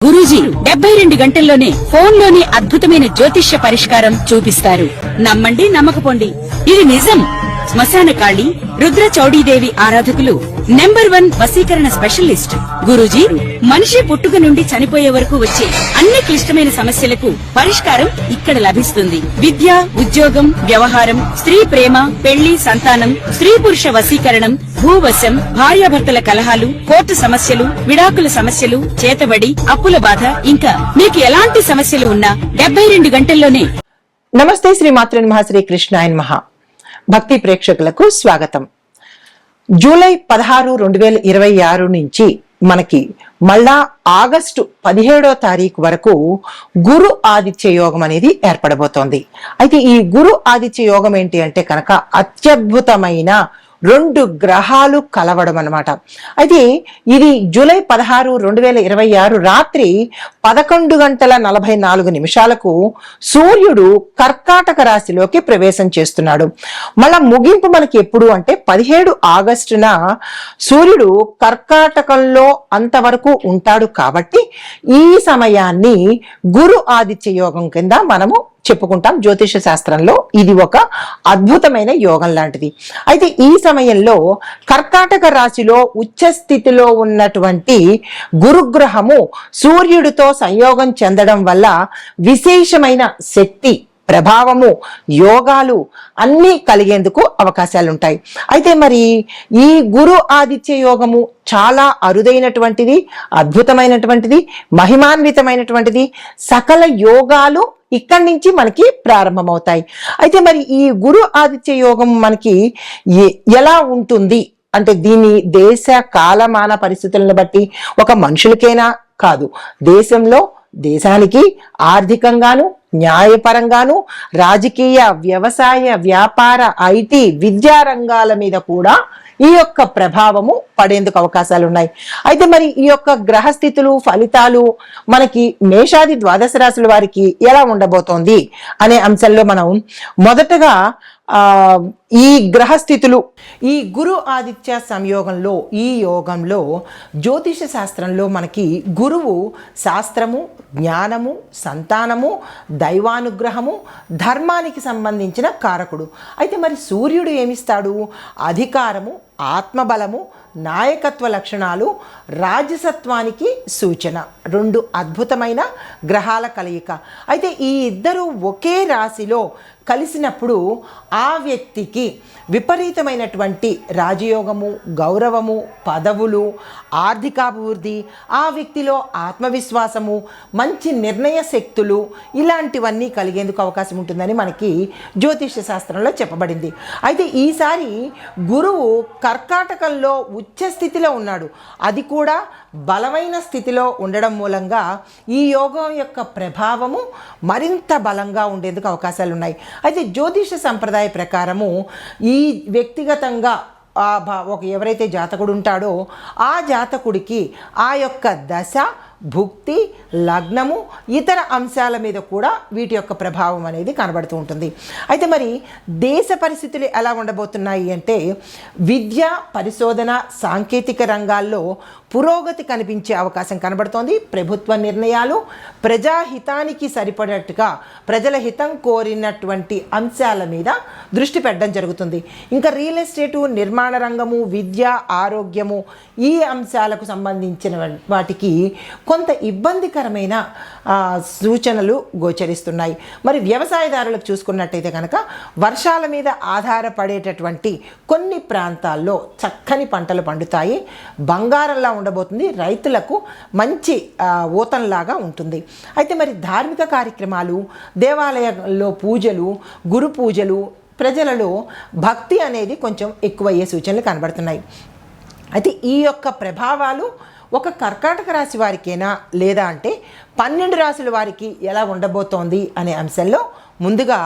గురూజీ 72 గంటల్లోనే ఫోన్లోని అద్భుతమైన జ్యోతిష్య పరిష్కారం చూపిస్తారు. నమ్మండి, నమ్మకపోండి, ఇది నిజం. శ్మశాన కాళి రుద్ర చౌడీదేవి ఆరాధకులు నంబర్ 1 వశీకరణ స్పెషలిస్ట్ గురూజీ. మనిషి పుట్టుక నుండి చనిపోయే వరకు వచ్చే అన్ని క్లిష్టమైన సమస్యలకు పరిష్కారం ఇక్కడ లభిస్తుంది. విద్య, ఉద్యోగం, వ్యవహారం, స్త్రీ ప్రేమ, పెళ్లి, సంతానం, స్త్రీ పురుష వశీకరణం, భూవశం, భార్యాభర్తల కలహాలు, కోర్టు సమస్యలు, విడాకుల సమస్యలు, చేతబడి, అప్పుల బాధ, ఇంకా మీకు ఎలాంటి సమస్యలు ఉన్నా 72 గంటల్లోనే. నమస్తే, శ్రీ మాతృ నమః, శ్రీ కృష్ణాయ నమః. భక్తి ప్రేక్షకులకు స్వాగతం. జూలై 16, 2026 నుంచి మనకి మళ్ళా ఆగస్టు 17వ తారీఖు వరకు గురు ఆదిత్య యోగం అనేది ఏర్పడబోతోంది. అయితే ఈ గురు ఆదిత్య యోగం ఏంటి అంటే కనుక అత్యద్భుతమైన 2 గ్రహాలు కలవడం అన్నమాట. అయితే ఇది జూలై 16, 2026 రాత్రి 11:44 సూర్యుడు కర్కాటక రాశిలోకి ప్రవేశం చేస్తున్నాడు. మళ్ళా ముగింపు మనకి ఎప్పుడు అంటే 17 ఆగస్టున సూర్యుడు కర్కాటకంలో అంతవరకు ఉంటాడు. కాబట్టి ఈ సమయాన్ని గురు ఆదిత్య యోగం కింద మనము చెప్పుకుంటాం. జ్యోతిష శాస్త్రంలో ఇది ఒక అద్భుతమైన యోగం లాంటిది. అయితే ఈ సమయంలో కర్కాటక రాశిలో ఉచ్చ స్థితిలో ఉన్నటువంటి గురుగ్రహము సూర్యుడితో సంయోగం చెందడం వల్ల విశేషమైన శక్తి, ప్రభావము, యోగాలు అన్నీ కలిగేందుకు అవకాశాలు ఉంటాయి. అయితే మరి ఈ గురు ఆదిత్య యోగము చాలా అరుదైనటువంటిది, అద్భుతమైనటువంటిది, మహిమాన్వితమైనటువంటిది. సకల యోగాలు ఇక్కడి నుంచి మనకి ప్రారంభమవుతాయి. అయితే మరి ఈ గురు ఆదిత్య యోగం మనకి ఎలా ఉంటుంది అంటే దీని దేశ కాలమాన పరిస్థితులను బట్టి ఒక మనుషులకైనా కాదు, దేశంలో దేశానికి ఆర్థికంగాను, న్యాయపరంగాను, రాజకీయ, వ్యవసాయ, వ్యాపార, ఐటీ, విద్యా రంగాల మీద కూడా ఈ యొక్క ప్రభావము పడేందుకు అవకాశాలు ఉన్నాయి. అయితే మరి ఈ యొక్క గ్రహస్థితులు, ఫలితాలు మనకి మేషాది ద్వాదశ రాశుల వారికి ఎలా ఉండబోతోంది అనే అంశంలో మనం మొదటగా ఈ గ్రహస్థితులు, ఈ గురు ఆదిత్య సంయోగంలో, ఈ యోగంలో జ్యోతిష శాస్త్రంలో మనకి గురువు శాస్త్రము, జ్ఞానము, సంతానము, దైవానుగ్రహము, ధర్మానికి సంబంధించిన కారకుడు. అయితే మరి సూర్యుడు ఏమిస్తాడు? అధికారము, ఆత్మబలము, నాయకత్వ లక్షణాలు, రాజసత్వానికి సూచన. 2 అద్భుతమైన గ్రహాల కలయిక. అయితే ఈ ఇద్దరు ఒకే రాశిలో కలిసినప్పుడు ఆ వ్యక్తికి విపరీతమైనటువంటి రాజయోగము, గౌరవము, పదవులు, ఆర్థికాభివృద్ధి, ఆ వ్యక్తిలో ఆత్మవిశ్వాసము, మంచి నిర్ణయ శక్తులు ఇలాంటివన్నీ కలిగేందుకు అవకాశం ఉంటుందని మనకి జ్యోతిష శాస్త్రంలో చెప్పబడింది. అయితే ఈసారి గురువు కర్కాటకంలో ఉచ్చ స్థితిలో ఉన్నాడు. అది కూడా బలమైన స్థితిలో ఉండడం మూలంగా ఈ యోగం యొక్క ప్రభావము మరింత బలంగా ఉండేందుకు అవకాశాలు ఉన్నాయి. అయితే జ్యోతిష సంప్రదాయ ప్రకారము ఈ వ్యక్తిగతంగా ఎవరైతే జాతకుడు ఉంటాడో ఆ జాతకుడికి ఆ యొక్క దశ, భుక్తి, లగ్నము, ఇతర అంశాల మీద కూడా వీటి యొక్క ప్రభావం అనేది కనబడుతూ ఉంటుంది. అయితే మరి దేశ పరిస్థితులు ఎలా ఉండబోతున్నాయి అంటే విద్య, పరిశోధన, సాంకేతిక రంగాల్లో పురోగతి కనిపించే అవకాశం కనబడుతోంది. ప్రభుత్వ నిర్ణయాలు ప్రజాహితానికి సరిపడట్టుగా ప్రజల హితం కోరినటువంటి అంశాల మీద దృష్టి పెట్టడం జరుగుతుంది. ఇంకా రియల్ ఎస్టేటు, నిర్మాణ రంగము, విద్య, ఆరోగ్యము ఈ అంశాలకు సంబంధించిన వాటికి కొంత ఇబ్బందికరమైన సూచనలు గోచరిస్తున్నాయి. మరి వ్యవసాయదారులకు చూసుకున్నట్టయితే కనుక వర్షాల మీద ఆధారపడేటటువంటి కొన్ని ప్రాంతాల్లో చక్కని పంటలు పండుతాయి. బంగారంలా ఉండబోతుంది. రైతులకు మంచి ఊతంలాగా ఉంటుంది. అయితే మరి ధార్మిక కార్యక్రమాలు, దేవాలయాల్లో పూజలు, గురు పూజలు, ప్రజలలో భక్తి అనేది కొంచెం ఎక్కువయ్యే సూచనలు కనబడుతున్నాయి. అయితే ఈ యొక్క ప్రభావాలు ఒక కర్కాటక రాశి వారికేనా లేదా అంటే 12 రాశుల వారికి ఎలా ఉండబోతోంది అనే అంశంలో ముందుగా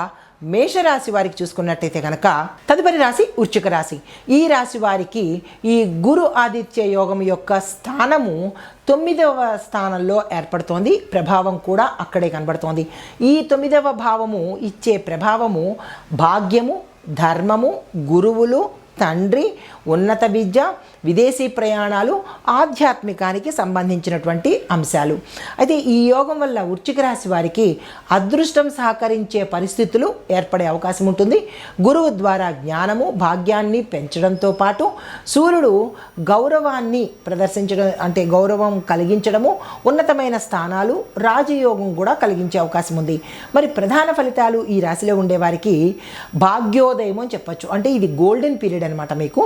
మేషరాశి వారికి చూసుకున్నట్టయితే కనుక తదుపరి రాశి వృశ్చిక రాశి. ఈ రాశి వారికి ఈ గురు ఆదిత్య యోగం యొక్క స్థానము 9వ స్థానంలో ఏర్పడుతోంది. ప్రభావం కూడా అక్కడే కనబడుతోంది. ఈ 9వ భావము ఇచ్చే ప్రభావము భాగ్యము, ధర్మము, గురువులు, తండ్రి, ఉన్నత విద్య, విదేశీ ప్రయాణాలు, ఆధ్యాత్మికానికి సంబంధించినటువంటి అంశాలు. అయితే ఈ యోగం వల్ల వృశ్చిక రాశి వారికి అదృష్టం సహకరించే పరిస్థితులు ఏర్పడే అవకాశం ఉంటుంది. గురువు ద్వారా జ్ఞానము, భాగ్యాన్ని పెంచడంతో పాటు సూర్యుడు గౌరవాన్ని ప్రదర్శించడం, అంటే గౌరవం కలిగించడము, ఉన్నతమైన స్థానాలు, రాజయోగం కూడా కలిగించే అవకాశం ఉంది. మరి ప్రధాన ఫలితాలు ఈ రాశిలో ఉండేవారికి భాగ్యోదయం అని చెప్పచ్చు. అంటే ఇది గోల్డెన్ పీరియడ్ అనమాట. మీకు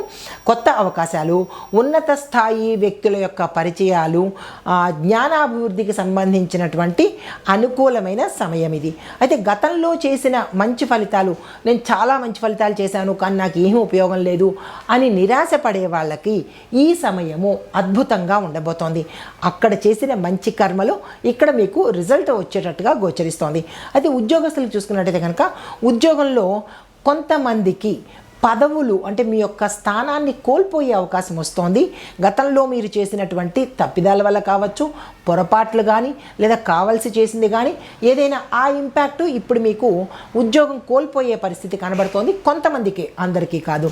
కొత్త అవకాశాలు, ఉన్నత స్థాయి వ్యక్తుల యొక్క పరిచయాలు, జ్ఞానాభివృద్ధికి సంబంధించినటువంటి అనుకూలమైన సమయం ఇది. అయితే గతంలో చేసిన మంచి ఫలితాలు, నేను చాలా మంచి ఫలితాలు చేశాను కానీ నాకు ఏమీ ఉపయోగం లేదు అని నిరాశపడే వాళ్ళకి ఈ సమయము అద్భుతంగా ఉండబోతోంది. అక్కడ చేసిన మంచి కర్మలు ఇక్కడ మీకు రిజల్ట్ వచ్చేటట్టుగా గోచరిస్తోంది. అయితే ఉద్యోగస్తులు చూసుకున్నట్టయితే కనుక ఉద్యోగంలో కొంతమందికి పదవులు, అంటే మీ యొక్క స్థానాన్ని కోల్పోయే అవకాశం వస్తోంది. గతంలో మీరు చేసినటువంటి తప్పిదాల వల్ల కావచ్చు, పొరపాట్లు కానీ లేదా కావాల్సి చేసింది కానీ ఏదైనా ఆ ఇంపాక్ట్ ఇప్పుడు మీకు ఉద్యోగం కోల్పోయే పరిస్థితి కనబడుతోంది. కొంతమందికి, అందరికీ కాదు.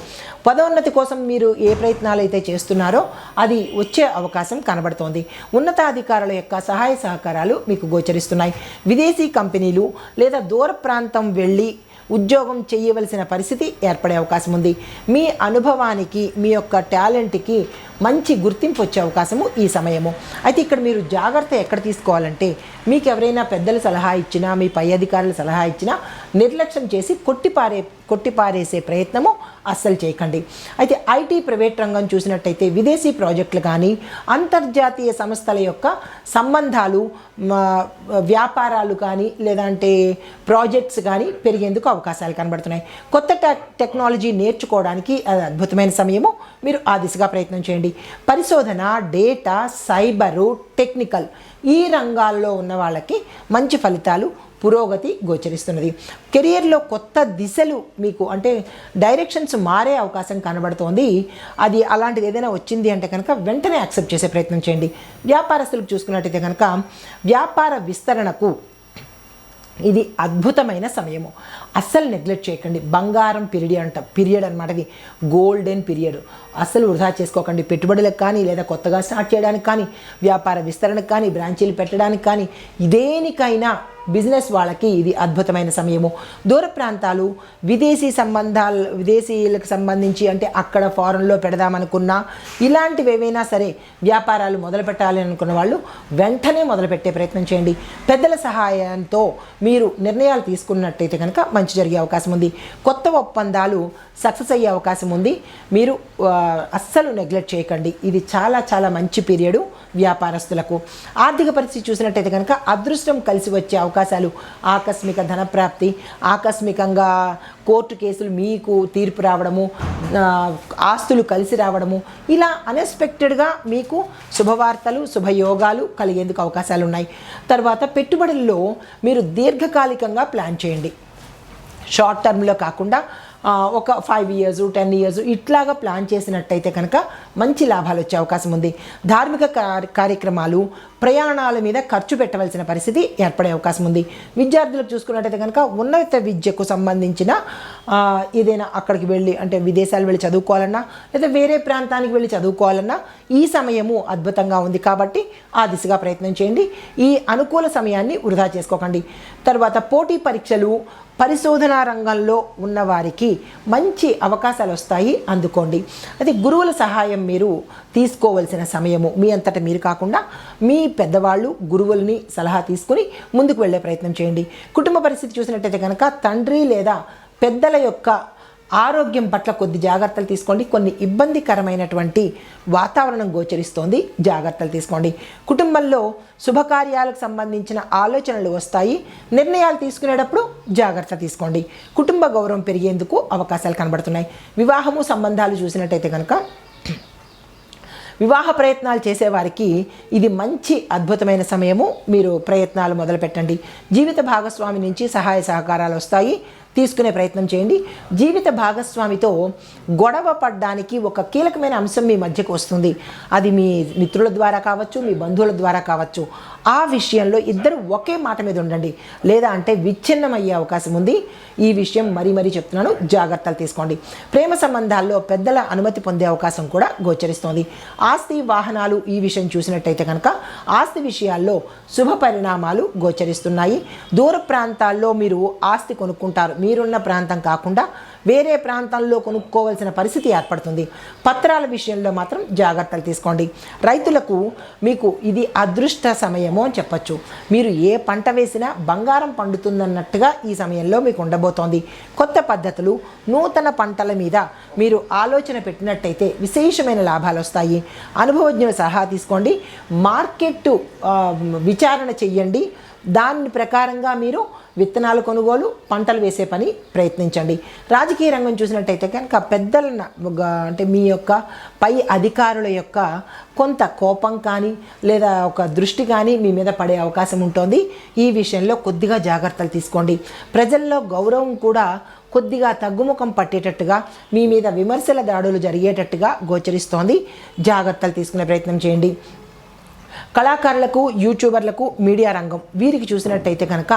పదోన్నతి కోసం మీరు ఏ ప్రయత్నాలు అయితే చేస్తున్నారో అది వచ్చే అవకాశం కనబడుతోంది. ఉన్నతాధికారుల యొక్క సహాయ సహకారాలు మీకు గోచరిస్తున్నాయి. విదేశీ కంపెనీలు లేదా దూర ప్రాంతం వెళ్ళి ఉద్యోగం చేయవలసిన పరిస్థితి ఏర్పడే అవకాశం ఉంది. మీ అనుభవానికి, మీ యొక్క టాలెంట్కి మంచి గుర్తింపు వచ్చే అవకాశము ఈ సమయము. అయితే ఇక్కడ మీరు జాగ్రత్త ఎక్కడ తీసుకోవాలంటే, మీకు ఎవరైనా పెద్దలు సలహా ఇచ్చినా, మీ పై అధికారులు సలహా ఇచ్చినా నిర్లక్ష్యం చేసి కొట్టిపారేసే ప్రయత్నము అస్సలు చేయకండి. అయితే ఐటీ ప్రైవేట్ రంగం చూసినట్టయితే విదేశీ ప్రాజెక్టులు కానీ, అంతర్జాతీయ సంస్థల యొక్క సంబంధాలు, వ్యాపారాలు కానీ లేదంటే ప్రాజెక్ట్స్ కానీ పెరిగేందుకు అవకాశాలు కనబడుతున్నాయి. కొత్త టెక్నాలజీ నేర్చుకోవడానికి అది అద్భుతమైన సమయము. మీరు ఆ దిశగా ప్రయత్నం చేయండి. పరిశోధన, డేటా, సైబరు, టెక్నికల్ ఈ రంగాల్లో ఉన్న వాళ్ళకి మంచి ఫలితాలు, పురోగతి గోచరిస్తున్నది. కెరియర్లో కొత్త దిశలు మీకు, అంటే డైరెక్షన్స్ మారే అవకాశం కనబడుతోంది. అది అలాంటిది ఏదైనా వచ్చింది అంటే కనుక వెంటనే యాక్సెప్ట్ చేసే ప్రయత్నం చేయండి. వ్యాపారస్తులకు చూసుకున్నట్టయితే కనుక వ్యాపార విస్తరణకు ఇది అద్భుతమైన సమయము. అస్సలు నెగ్లెక్ట్ చేయకండి. బంగారం పీరియడ్ అనమాట. ఇది గోల్డెన్ పీరియడ్. అస్సలు వృధా చేసుకోకండి. పెట్టుబడులకు కానీ లేదా కొత్తగా స్టార్ట్ చేయడానికి కానీ, వ్యాపార విస్తరణకు కానీ, బ్రాంచీలు పెట్టడానికి కానీ, దేనికైనా బిజినెస్ వాళ్ళకి ఇది అద్భుతమైన సమయము. దూర ప్రాంతాలు, విదేశీయులకు సంబంధించి, అంటే అక్కడ ఫారెన్లో పెడదామనుకున్నా, ఇలాంటివి ఏవైనా సరే వ్యాపారాలు మొదలు పెట్టాలి అనుకున్న వాళ్ళు వెంటనే మొదలుపెట్టే ప్రయత్నం చేయండి. పెద్దల సహాయంతో మీరు నిర్ణయాలు తీసుకున్నట్టయితే కనుక మంచి జరిగే అవకాశం ఉంది. కొత్త ఒప్పందాలు సక్సెస్ అయ్యే అవకాశం ఉంది. మీరు అస్సలు నెగ్లెక్ట్ చేయకండి. ఇది చాలా చాలా మంచి పీరియడు వ్యాపారస్తులకు. ఆర్థిక పరిస్థితి చూసినట్టయితే కనుక అదృష్టం కలిసి వచ్చే అవకాశాలు, ఆకస్మిక ధనప్రాప్తి, ఆకస్మికంగా కోర్టు కేసులు మీకు తీర్పు రావడము, ఆస్తులు కలిసి రావడము, ఇలా అన్ఎక్స్పెక్టెడ్గా మీకు శుభవార్తలు, శుభయోగాలు కలిగేందుకు అవకాశాలు ఉన్నాయి. తర్వాత పెట్టుబడుల్లో మీరు దీర్ఘకాలికంగా ప్లాన్ చేయండి. షార్ట్ టర్మ్లో కాకుండా ఒక 5 years 10 years ఇట్లాగా ప్లాన్ చేసినట్టయితే కనుక మంచి లాభాలు వచ్చే అవకాశం ఉంది. ధార్మిక కార్యక్రమాలు, ప్రయాణాల మీద ఖర్చు పెట్టవలసిన పరిస్థితి ఏర్పడే అవకాశం ఉంది. విద్యార్థులకు చూసుకున్నట్టయితే కనుక ఉన్నత విద్యకు సంబంధించిన ఏదైనా అక్కడికి వెళ్ళి, అంటే విదేశాలు వెళ్ళి చదువుకోవాలన్నా లేదా వేరే ప్రాంతానికి వెళ్ళి చదువుకోవాలన్నా ఈ సమయము అద్భుతంగా ఉంది. కాబట్టి ఆ దిశగా ప్రయత్నం చేయండి. ఈ అనుకూల సమయాన్ని వృధా చేసుకోకండి. తర్వాత పోటీ పరీక్షలు, పరిశోధనా రంగంలో ఉన్నవారికి మంచి అవకాశాలు వస్తాయి, అందుకోండి. అది గురువుల సహాయం మీరు తీసుకోవలసిన సమయము. మీ అంతటా మీరు కాకుండా మీ పెద్దవాళ్ళు, గురువుల్ని సలహా తీసుకుని ముందుకు వెళ్ళే ప్రయత్నం చేయండి. కుటుంబ పరిస్థితి చూసినట్టయితే కనుక తండ్రి లేదా పెద్దల యొక్క ఆరోగ్యం పట్ల కొద్ది జాగ్రత్తలు తీసుకోండి. కొన్ని ఇబ్బందికరమైనటువంటి వాతావరణం గోచరిస్తోంది, జాగ్రత్తలు తీసుకోండి. కుటుంబంలో శుభకార్యాలకు సంబంధించిన ఆలోచనలు వస్తాయి. నిర్ణయాలు తీసుకునేటప్పుడు జాగ్రత్త తీసుకోండి. కుటుంబ గౌరవం పెరిగేందుకు అవకాశాలు కనబడుతున్నాయి. వివాహము సంబంధాలు చూసినట్టయితే కనుక వివాహ ప్రయత్నాలు చేసేవారికి ఇది మంచి అద్భుతమైన సమయము. మీరు ప్రయత్నాలు మొదలు పెట్టండి. జీవిత భాగస్వామి నుంచి సహాయ సహకారాలు వస్తాయి. తీసుకునే ప్రయత్నం చేయండి. జీవిత భాగస్వామితో గొడవ పడడానికి ఒక కీలకమైన అంశం మీ మధ్యకు వస్తుంది. అది మీ మిత్రుల ద్వారా కావచ్చు, మీ బంధువుల ద్వారా కావచ్చు. ఆ విషయంలో ఇద్దరు ఒకే మాట మీద ఉండండి, లేదా అంటే విచ్ఛిన్నమయ్యే అవకాశం ఉంది. ఈ విషయం మరీ చెప్తున్నాను, జాగ్రత్తలు తీసుకోండి. ప్రేమ సంబంధాల్లో పెద్దల అనుమతి పొందే అవకాశం కూడా గోచరిస్తోంది. ఆస్తి వాహనాలు ఈ విషయం చూసినట్టయితే కనుక ఆస్తి విషయాల్లో శుభ పరిణామాలు గోచరిస్తున్నాయి. దూర ప్రాంతాల్లో మీరు ఆస్తి కొనుక్కుంటారు. మీరున్న ప్రాంతం కాకుండా వేరే ప్రాంతాల్లో కొనుక్కోవాల్సిన పరిస్థితి ఏర్పడుతుంది. పత్రాల విషయంలో మాత్రం జాగ్రత్తలు తీసుకోండి. రైతులకు మీకు ఇది అదృష్ట సమయము అని చెప్పచ్చు. మీరు ఏ పంట వేసినా బంగారం పండుతుందన్నట్టుగా ఈ సమయంలో మీకు ఉండబోతోంది. కొత్త పద్ధతులు, నూతన పంటల మీద మీరు ఆలోచన పెట్టినట్టయితే విశేషమైన లాభాలు వస్తాయి. అనుభవజ్ఞుల సలహా తీసుకోండి. మార్కెట్ విచారణ చెయ్యండి. దాని ప్రకారంగా మీరు విత్తనాలు కొనుగోలు, పంటలు వేసే పని ప్రయత్నించండి. రాజకీయ రంగం చూసినట్టయితే కనుక పెద్దల అంటే మీ యొక్క పై అధికారుల యొక్క కొంత కోపం కానీ లేదా ఒక దృష్టి కానీ మీ మీద పడే అవకాశం ఉంటుంది. ఈ విషయంలో కొద్దిగా జాగ్రత్తలు తీసుకోండి. ప్రజల్లో గౌరవం కూడా కొద్దిగా తగ్గుముఖం పట్టేటట్టుగా, మీ మీద విమర్శల దాడులు జరిగేటట్టుగా గోచరిస్తోంది. జాగ్రత్తలు తీసుకునే ప్రయత్నం చేయండి. కళాకారులకు, యూట్యూబర్లకు, మీడియా రంగం వీరికి చూసినట్టయితే కనుక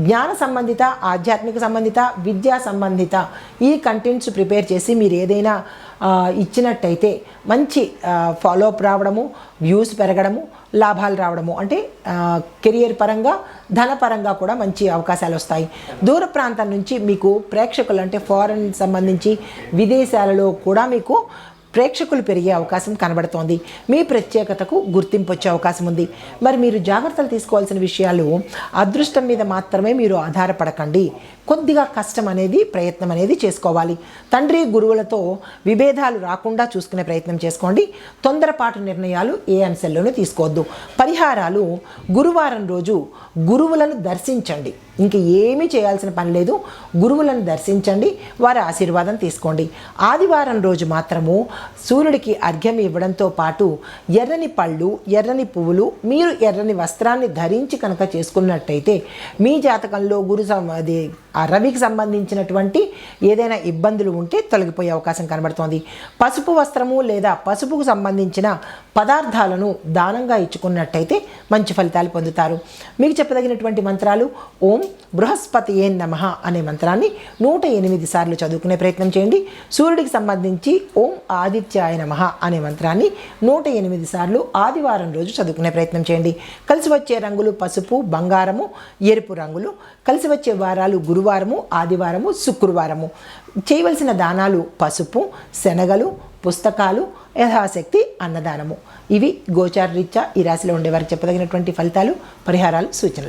జ్ఞాన సంబంధిత, ఆధ్యాత్మిక సంబంధిత, విద్యా సంబంధిత ఈ కంటెంట్స్ ప్రిపేర్ చేసి మీరు ఏదైనా ఇచ్చినట్టయితే మంచి ఫాలో అప్ రావడము, వ్యూస్ పెరగడము, లాభాలు రావడము, అంటే కెరియర్ పరంగా, ధనపరంగా కూడా మంచి అవకాశాలు వస్తాయి. దూర ప్రాంతం నుంచి మీకు ప్రేక్షకులు, అంటే ఫారెన్ సంబంధించి విదేశాలలో కూడా మీకు ప్రేక్షకులు పెరిగే అవకాశం కనబడుతోంది. మీ ప్రత్యేకతకు గుర్తింపు వచ్చే అవకాశం ఉంది. మరి మీరు జాగ్రత్తలు తీసుకోవాల్సిన విషయాలు, అదృష్టం మీద మాత్రమే మీరు ఆధారపడకండి. కొద్దిగా కష్టం అనేది, ప్రయత్నం అనేది చేసుకోవాలి. తండ్రి గురువులతో విభేదాలు రాకుండా చూసుకునే ప్రయత్నం చేసుకోండి. తొందరపాటు నిర్ణయాలు ఏ అంశంలోనూ తీసుకోవద్దు. పరిహారాలు, గురువారం రోజు గురువులను దర్శించండి. ఇంక ఏమీ చేయాల్సిన పని లేదు. గురువులను దర్శించండి, వారి ఆశీర్వాదం తీసుకోండి. ఆదివారం రోజు మాత్రము సూర్యుడికి అర్ఘ్యం ఇవ్వడంతో పాటు ఎర్రని పళ్ళు, ఎర్రని పువ్వులు, మీరు ఎర్రని వస్త్రాన్ని ధరించి కనుక చేసుకున్నట్టయితే మీ జాతకంలో రవికి సంబంధించినటువంటి ఏదైనా ఇబ్బందులు ఉంటే తొలగిపోయే అవకాశం కనబడుతోంది. పసుపు వస్త్రము లేదా పసుపుకు సంబంధించిన పదార్థాలను దానంగా ఇచ్చుకున్నట్టయితే మంచి ఫలితాలు పొందుతారు. మీకు చెప్పదగినటువంటి మంత్రాలు: ఓం బృహస్పతియే నమః అనే మంత్రాన్ని 108 సార్లు చదువుకునే ప్రయత్నం చేయండి. సూర్యుడికి సంబంధించి ఓం ఆదిత్యాయ నమః అనే మంత్రాన్ని 108 సార్లు ఆదివారం రోజు చదువుకునే ప్రయత్నం చేయండి. కలిసి వచ్చే రంగులు పసుపు, బంగారము, ఎరుపు రంగులు. కలిసి వచ్చే వారాలు గురువారము, ఆదివారము, శుక్రవారము. చేయవలసిన దానాలు పసుపు, శనగలు, పుస్తకాలు, యథాశక్తి అన్నదానము. ఇవి గోచార రీత్యా ఈ రాశిలో ఉండేవారికి చెప్పదగినటువంటి ఫలితాలు, పరిహారాలు, సూచనలు.